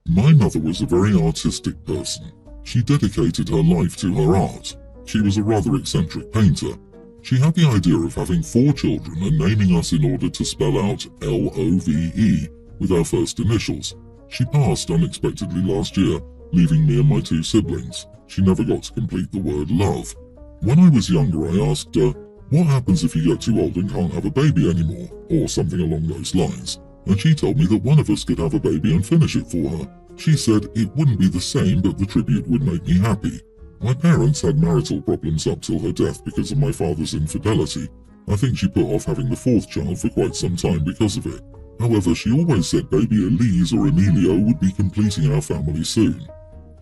My mother was a very artistic person. She dedicated her life to her art. She was a rather eccentric painter. She had the idea of having 4 children and naming us in order to spell out Love with our first initials. She passed unexpectedly last year, leaving me and my 2 siblings. She never got to complete the word love. When I was younger, I asked her, what happens if you get too old and can't have a baby anymore, or something along those lines? And she told me that one of us could have a baby and finish it for her. She said it wouldn't be the same, but the tribute would make me happy. My parents had marital problems up till her death because of my father's infidelity. I think she put off having the 4th child for quite some time because of it. However, she always said baby Elise or Emilio would be completing our family soon.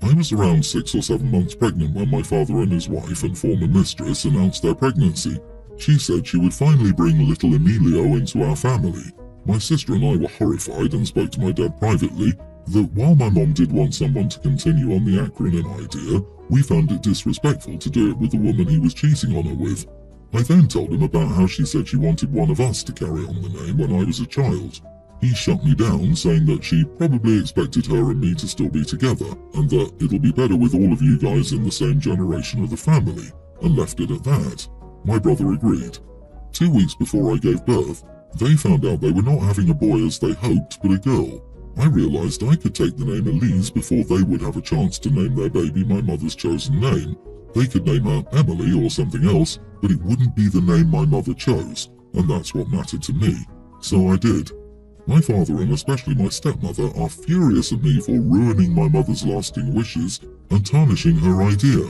I was around 6 or 7 months pregnant when my father and his wife and former mistress announced their pregnancy. She said she would finally bring little Emilio into our family. My sister and I were horrified and spoke to my dad privately that while my mom did want someone to continue on the acronym idea, we found it disrespectful to do it with the woman he was cheating on her with. I then told him about how she said she wanted one of us to carry on the name when I was a child. He shut me down, saying that she probably expected her and me to still be together, and that it'll be better with all of you guys in the same generation of the family, and left it at that. My brother agreed. 2 weeks before I gave birth, they found out they were not having a boy as they hoped, but a girl. I realized I could take the name Elise before they would have a chance to name their baby my mother's chosen name. They could name her Emily or something else, but it wouldn't be the name my mother chose, and that's what mattered to me. So I did. My father and especially my stepmother are furious at me for ruining my mother's lasting wishes and tarnishing her idea.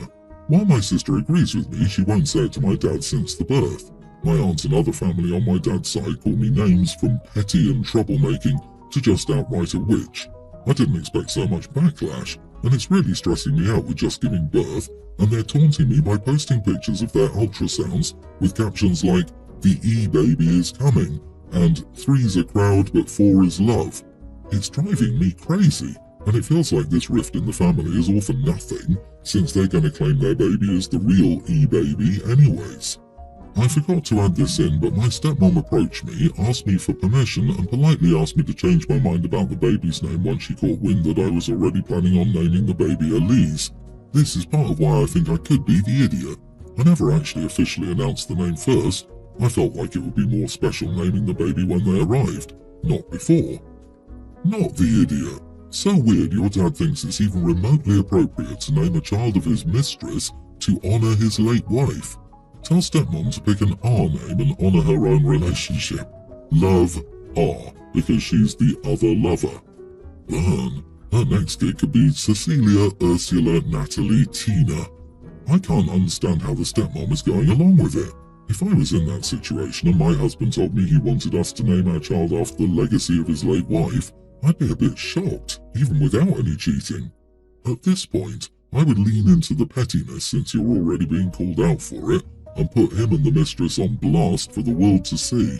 While my sister agrees with me, she won't say it to my dad since the birth. My aunt and other family on my dad's side call me names from petty and troublemaking to just outright a witch. I didn't expect so much backlash, and it's really stressing me out with just giving birth, and they're taunting me by posting pictures of their ultrasounds with captions like, "The E-baby is coming," and "3's a crowd but 4 is love." It's driving me crazy, and it feels like this rift in the family is all for nothing, since they're going to claim their baby as the real E-baby anyways. I forgot to add this in, but my stepmom approached me, asked me for permission, and politely asked me to change my mind about the baby's name once she caught wind that I was already planning on naming the baby Elise. This is part of why I think I could be the idiot. I never actually officially announced the name first. I felt like it would be more special naming the baby when they arrived, not before. Not the idiot. So weird your dad thinks it's even remotely appropriate to name a child of his mistress to honour his late wife. Tell stepmom to pick an R name and honour her own relationship. Love R, because she's the other lover. Burn. Her next kid could be Cecilia, Ursula, Natalie, Tina. I can't understand how the stepmom is going along with it. If I was in that situation and my husband told me he wanted us to name our child after the legacy of his late wife, I'd be a bit shocked, even without any cheating. At this point, I would lean into the pettiness since you're already being called out for it, and put him and the mistress on blast for the world to see.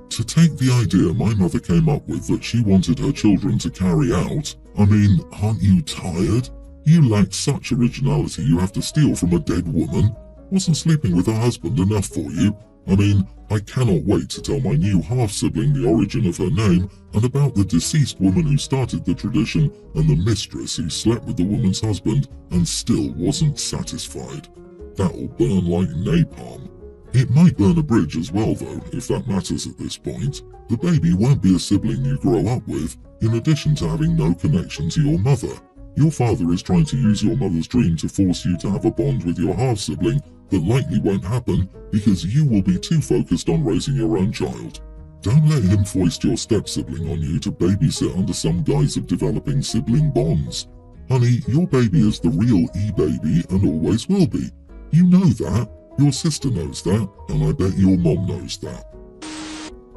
To take the idea my mother came up with that she wanted her children to carry out, I mean, aren't you tired? You lack such originality you have to steal from a dead woman. Wasn't sleeping with her husband enough for you? I mean, I cannot wait to tell my new half-sibling the origin of her name and about the deceased woman who started the tradition and the mistress who slept with the woman's husband and still wasn't satisfied. That'll burn like napalm. It might burn a bridge as well though, if that matters at this point. The baby won't be a sibling you grow up with, in addition to having no connection to your mother. Your father is trying to use your mother's dream to force you to have a bond with your half-sibling that likely won't happen because you will be too focused on raising your own child. Don't let him foist your step-sibling on you to babysit under some guise of developing sibling bonds. Honey, your baby is the real E-baby and always will be. You know that, your sister knows that, and I bet your mom knows that.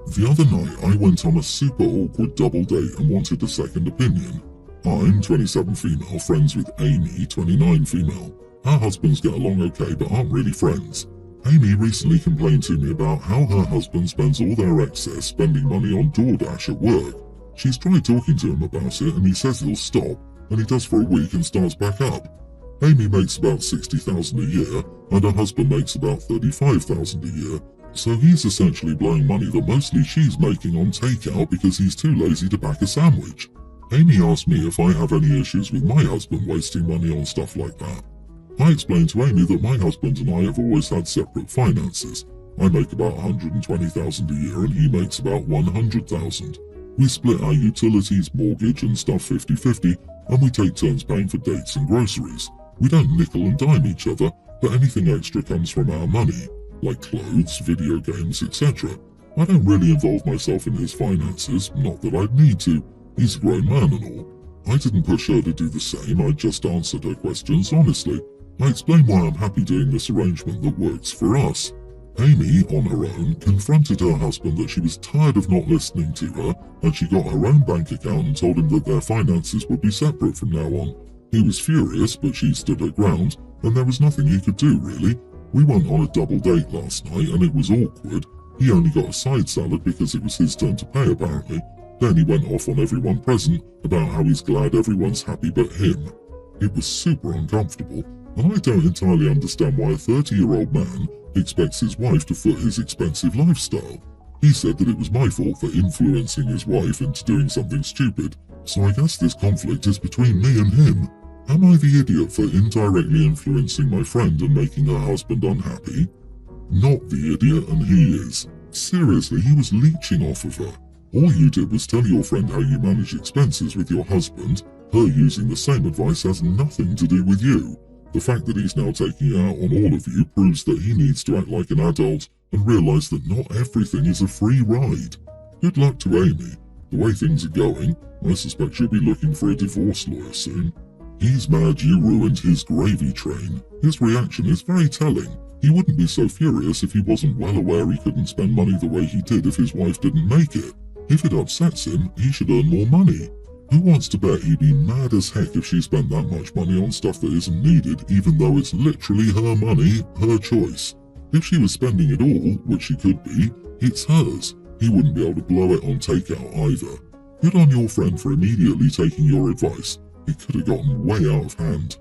The other night I went on a super awkward double date and wanted a second opinion. I'm 27 female, friends with Amy, 29 female. Our husbands get along okay but aren't really friends. Amy recently complained to me about how her husband spends all their excess spending money on DoorDash at work. She's tried talking to him about it and he says he'll stop, and he does for a week and starts back up. Amy makes about $60,000 a year, and her husband makes about $35,000 a year, so he's essentially blowing money that mostly she's making on takeout because he's too lazy to pack a sandwich. Amy asked me if I have any issues with my husband wasting money on stuff like that. I explained to Amy that my husband and I have always had separate finances. I make about $120,000 a year and he makes about $100,000. We split our utilities, mortgage and stuff 50-50, and we take turns paying for dates and groceries. We don't nickel and dime each other, but anything extra comes from our money, like clothes, video games, etc. I don't really involve myself in his finances, not that I'd need to. He's a grown man and all. I didn't push her to do the same, I just answered her questions honestly. I explained why I'm happy doing this arrangement that works for us. Amy, on her own, confronted her husband that she was tired of not listening to her, and she got her own bank account and told him that their finances would be separate from now on. He was furious, but she stood her ground, and there was nothing he could do, really. We went on a double date last night, and it was awkward. He only got a side salad because it was his turn to pay, apparently. Then he went off on everyone present about how he's glad everyone's happy but him. It was super uncomfortable, and I don't entirely understand why a 30-year-old man expects his wife to foot his expensive lifestyle. He said that it was my fault for influencing his wife into doing something stupid, so I guess this conflict is between me and him. Am I the idiot for indirectly influencing my friend and making her husband unhappy? Not the idiot, and he is. Seriously, he was leeching off of her. All you did was tell your friend how you manage expenses with your husband. Her using the same advice has nothing to do with you. The fact that he's now taking it out on all of you proves that he needs to act like an adult and realise that not everything is a free ride. Good luck to Amy. The way things are going, I suspect she'll be looking for a divorce lawyer soon. He's mad you ruined his gravy train. His reaction is very telling. He wouldn't be so furious if he wasn't well aware he couldn't spend money the way he did if his wife didn't make it. If it upsets him, he should earn more money. Who wants to bet he'd be mad as heck if she spent that much money on stuff that isn't needed, even though it's literally her money, her choice? If she was spending it all, which she could be, it's hers. He wouldn't be able to blow it on takeout either. Good on your friend for immediately taking your advice. It could have gotten way out of hand.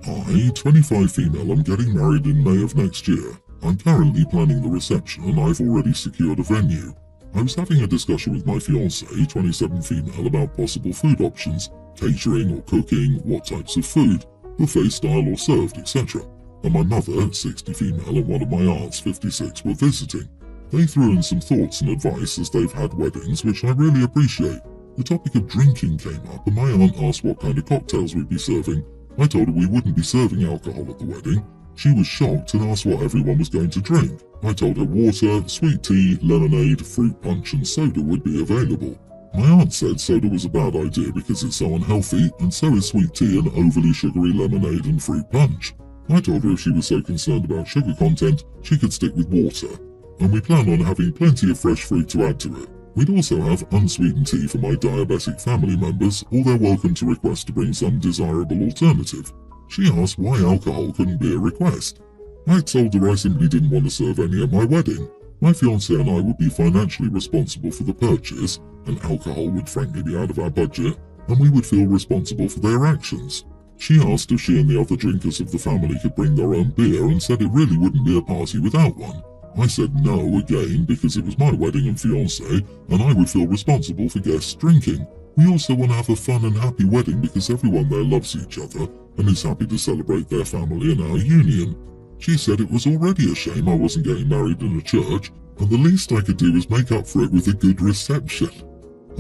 I, 25 female, am getting married in May of next year. I'm currently planning the reception and I've already secured a venue. I was having a discussion with my fiancée, 27 female, about possible food options, catering or cooking, what types of food, buffet style or served, etc. And my mother, 60 female, and one of my aunts, 56, were visiting. They threw in some thoughts and advice as they've had weddings, which I really appreciate. The topic of drinking came up and my aunt asked what kind of cocktails we'd be serving. I told her we wouldn't be serving alcohol at the wedding. She was shocked and asked what everyone was going to drink. I told her water, sweet tea, lemonade, fruit punch and soda would be available. My aunt said soda was a bad idea because it's so unhealthy, and so is sweet tea and overly sugary lemonade and fruit punch. I told her if she was so concerned about sugar content, she could stick with water. And we plan on having plenty of fresh fruit to add to it. We'd also have unsweetened tea for my diabetic family members, or they're welcome to request to bring some desirable alternative. She asked why alcohol couldn't be a request. I told her I simply didn't want to serve any at my wedding. My fiancé and I would be financially responsible for the purchase, and alcohol would frankly be out of our budget, and we would feel responsible for their actions. She asked if she and the other drinkers of the family could bring their own beer and said it really wouldn't be a party without one. I said no again because it was my wedding and fiancé, and I would feel responsible for guests drinking. We also want to have a fun and happy wedding because everyone there loves each other and is happy to celebrate their family and our union. She said it was already a shame I wasn't getting married in a church, and the least I could do was make up for it with a good reception.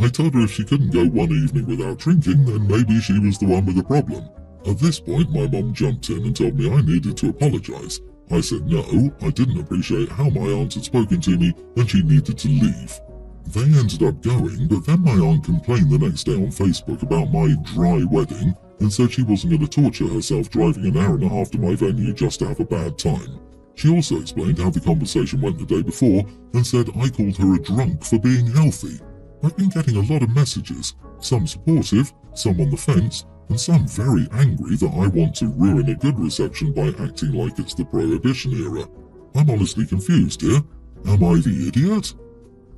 I told her if she couldn't go one evening without drinking, then maybe she was the one with the problem. At this point, my mum jumped in and told me I needed to apologise. I said no, I didn't appreciate how my aunt had spoken to me and she needed to leave. They ended up going, but then my aunt complained the next day on Facebook about my dry wedding and said she wasn't going to torture herself driving an hour and a half to my venue just to have a bad time. She also explained how the conversation went the day before and said I called her a drunk for being healthy. I've been getting a lot of messages, some supportive, some on the fence, and some very angry that I want to ruin a good reception by acting like it's the Prohibition era. I'm honestly confused here. Am I the idiot?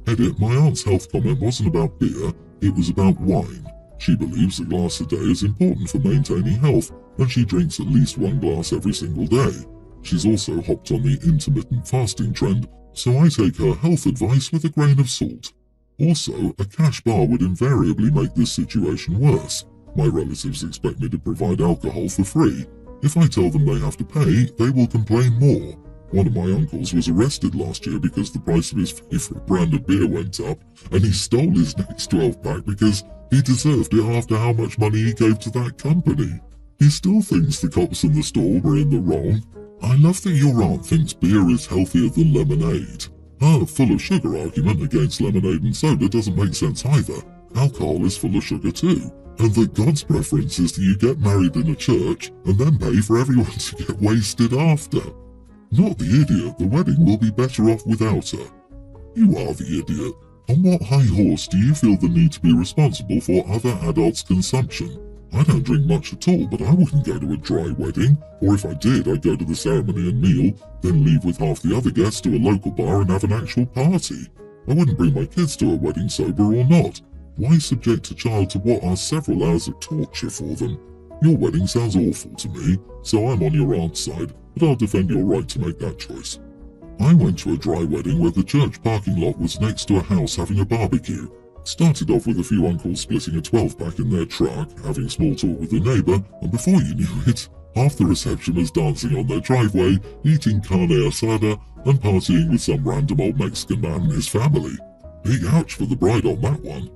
Edit, my aunt's health comment wasn't about beer, it was about wine. She believes a glass a day is important for maintaining health, and she drinks at least one glass every single day. She's also hopped on the intermittent fasting trend, so I take her health advice with a grain of salt. Also, a cash bar would invariably make this situation worse. My relatives expect me to provide alcohol for free. If I tell them they have to pay, they will complain more. One of my uncles was arrested last year because the price of his favourite brand of beer went up, and he stole his next 12-pack because he deserved it after how much money he gave to that company. He still thinks the cops in the store were in the wrong. I love that your aunt thinks beer is healthier than lemonade. Her full of sugar argument against lemonade and soda doesn't make sense either. Alcohol is full of sugar too, and that God's preference is that you get married in a church and then pay for everyone to get wasted after. Not the idiot, the wedding will be better off without her. You are the idiot. On what high horse do you feel the need to be responsible for other adults' consumption? I don't drink much at all, but I wouldn't go to a dry wedding, or if I did, I'd go to the ceremony and meal, then leave with half the other guests to a local bar and have an actual party. I wouldn't bring my kids to a wedding sober or not. Why subject a child to what are several hours of torture for them? Your wedding sounds awful to me, so I'm on your aunt's side, but I'll defend your right to make that choice. I went to a dry wedding where the church parking lot was next to a house having a barbecue. Started off with a few uncles splitting a 12-pack in their truck, having small talk with the neighbour, and before you knew it, half the reception was dancing on their driveway, eating carne asada, and partying with some random old Mexican man and his family. Big ouch for the bride on that one.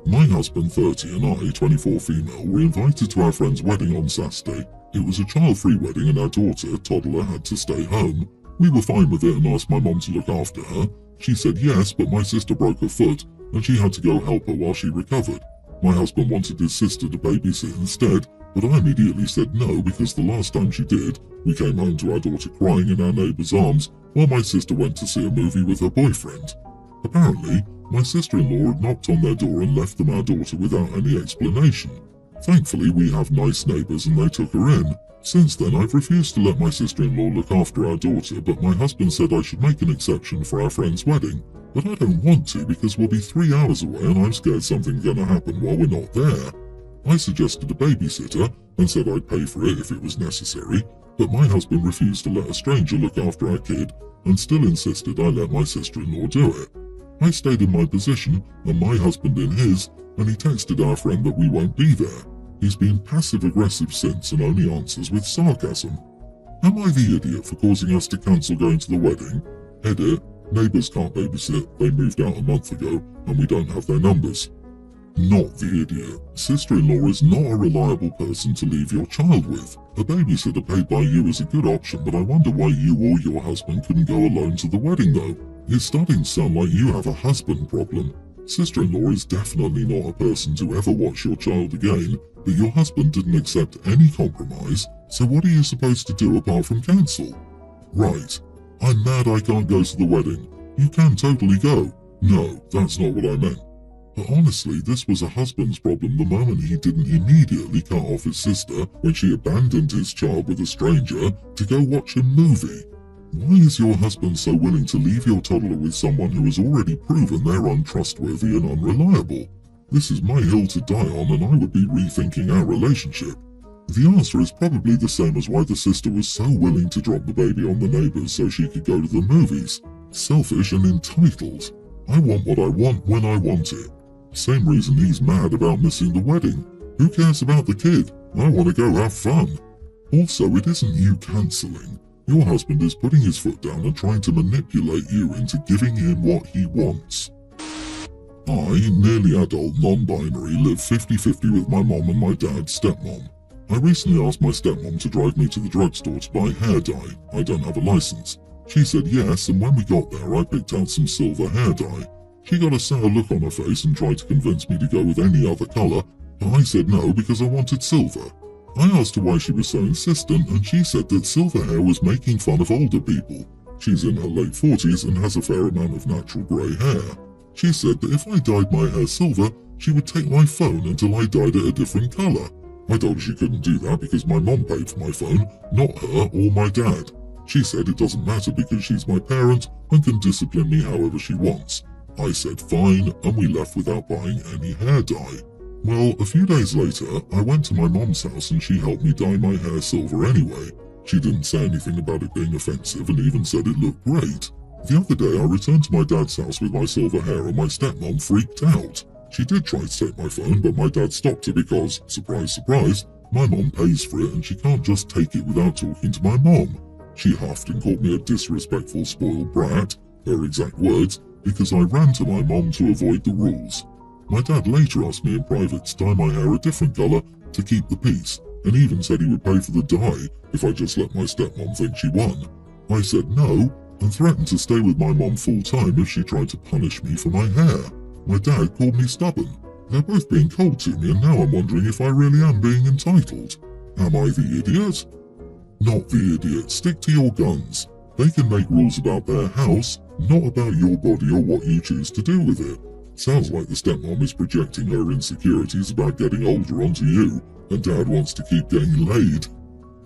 My husband, 30, and I, 24 female, were invited to our friend's wedding on Saturday. It was a child-free wedding and our daughter, toddler, had to stay home. We were fine with it and asked my mom to look after her. She said yes, but my sister broke her foot and she had to go help her while she recovered. My husband wanted his sister to babysit instead, but I immediately said no because the last time she did, we came home to our daughter crying in our neighbour's arms while my sister went to see a movie with her boyfriend. Apparently, my sister-in-law had knocked on their door and left them our daughter without any explanation. Thankfully, we have nice neighbours and they took her in. Since then, I've refused to let my sister-in-law look after our daughter, but my husband said I should make an exception for our friend's wedding. But I don't want to because we'll be 3 hours away and I'm scared something's going to happen while we're not there. I suggested a babysitter and said I'd pay for it if it was necessary, but my husband refused to let a stranger look after our kid and still insisted I let my sister-in-law do it. I stayed in my position and my husband in his, and he texted our friend that we won't be there. He's been passive-aggressive since and only answers with sarcasm. Am I the idiot for causing us to cancel going to the wedding? Edit, neighbours can't babysit, they moved out a month ago and we don't have their numbers. Not the idiot. Sister-in-law is not a reliable person to leave your child with. A babysitter paid by you is a good option, but I wonder why you or your husband couldn't go alone to the wedding though. It's starting to sound like you have a husband problem. Sister-in-law is definitely not a person to ever watch your child again, but your husband didn't accept any compromise, so what are you supposed to do apart from cancel? Right. I'm mad I can't go to the wedding. You can totally go. No, that's not what I meant. But honestly, this was a husband's problem the moment he didn't immediately cut off his sister when she abandoned his child with a stranger to go watch a movie. Why is your husband so willing to leave your toddler with someone who has already proven they're untrustworthy and unreliable? This is my hill to die on and I would be rethinking our relationship. The answer is probably the same as why the sister was so willing to drop the baby on the neighbours so she could go to the movies. Selfish and entitled. I want what I want when I want it. Same reason he's mad about missing the wedding. Who cares about the kid? I want to go have fun. Also, it isn't you cancelling. Your husband is putting his foot down and trying to manipulate you into giving him what he wants. I, nearly adult, non-binary, live 50-50 with my mom and my dad's stepmom. I recently asked my stepmom to drive me to the drugstore to buy hair dye. I don't have a license. She said yes, and when we got there I picked out some silver hair dye. She got a sour look on her face and tried to convince me to go with any other colour, but I said no because I wanted silver. I asked her why she was so insistent and she said that silver hair was making fun of older people. She's in her late 40s and has a fair amount of natural grey hair. She said that if I dyed my hair silver, she would take my phone until I dyed it a different colour. I told her she couldn't do that because my mom paid for my phone, not her or my dad. She said it doesn't matter because she's my parent and can discipline me however she wants. I said fine, and we left without buying any hair dye. Well, a few days later, I went to my mom's house and she helped me dye my hair silver anyway. She didn't say anything about it being offensive and even said it looked great. The other day I returned to my dad's house with my silver hair and my stepmom freaked out. She did try to take my phone, but my dad stopped her because, surprise, surprise, my mom pays for it and she can't just take it without talking to my mom. She huffed and called me a disrespectful spoiled brat, her exact words, because I ran to my mom to avoid the rules. My dad later asked me in private to dye my hair a different colour to keep the peace, and even said he would pay for the dye if I just let my stepmom think she won. I said no, and threatened to stay with my mom full time if she tried to punish me for my hair. My dad called me stubborn. They're both being cold to me, and now I'm wondering if I really am being entitled. Am I the idiot? Not the idiot. Stick to your guns. They can make rules about their house, not about your body or what you choose to do with it. Sounds like the stepmom is projecting her insecurities about getting older onto you, and dad wants to keep getting laid.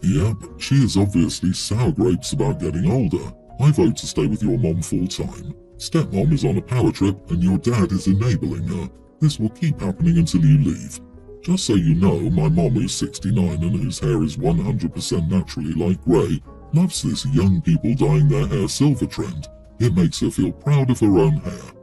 Yep, she is obviously sour grapes about getting older. I vote to stay with your mom full time. Stepmom is on a power trip and your dad is enabling her. This will keep happening until you leave. Just so you know, my mom, who's 69 and whose hair is 100% naturally light grey, loves this young people dyeing their hair silver trend. It makes her feel proud of her own hair.